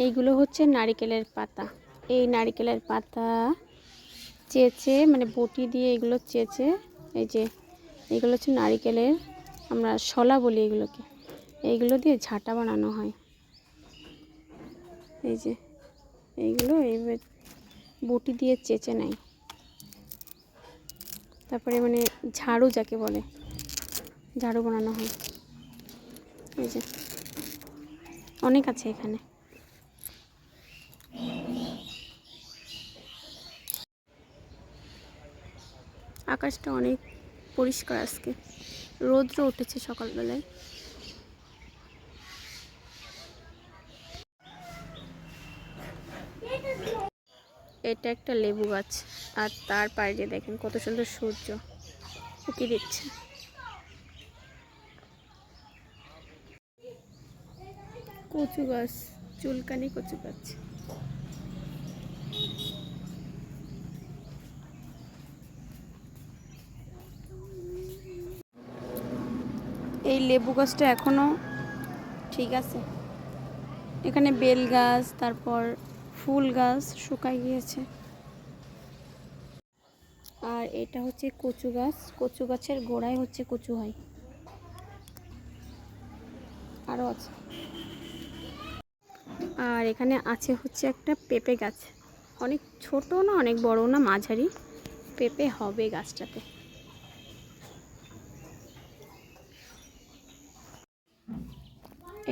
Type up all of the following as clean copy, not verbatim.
এইগুলো হচ্ছে নারিকেলের পাতা। এই নারিকেলের পাতা চেঁচে মানে বটি দিয়ে এগুলো চেঁচে, এই যে এগুলো হচ্ছে নারিকেলের, আমরা শলা বলি এগুলোকে, এইগুলো দিয়ে ঝাঁটা বানানো হয়। এই যে এইগুলো এইভাবে বটি দিয়ে চেঁচে নেয়। তারপরে মানে ঝাড়ু যাকে বলে, ঝাড়ু বানানো হয়। এই যে অনেক আছে এখানে। আকাশটা অনেক পরিষ্কার আজকে, রৌদ্র উঠেছে সকালবেলায়। এটা একটা লেবু গাছ, আর তার বাইরে দেখেন কত সুন্দর সূর্য উঁকি দিচ্ছে। কচু গাছ, চুলকানি কচু গাছ। এই লেবু গাছটা এখনো ঠিক আছে। এখানে বেল গাছ, তারপর ফুল গাছ শুকায় গিয়েছে। আর এটা হচ্ছে কচু গাছ, কচু গাছের গোড়ায় হচ্ছে কচু হয়। আরও আছে। আর এখানে আছে হচ্ছে একটা পেঁপে গাছ, অনেক ছোট না অনেক বড় না, মাঝারি। পেঁপে হবে গাছটাতে।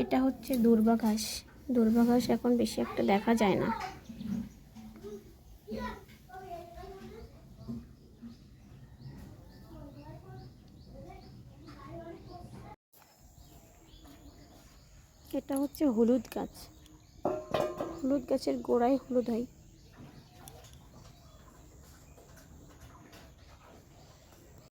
এটা হচ্ছে দূর্বা ঘাস। দূর্বা ঘাস এখন বেশি একটা দেখা যায় না। এটা হচ্ছে হলুদ গাছ, হলুদ গাছের গোড়ায় হলুদ হয়।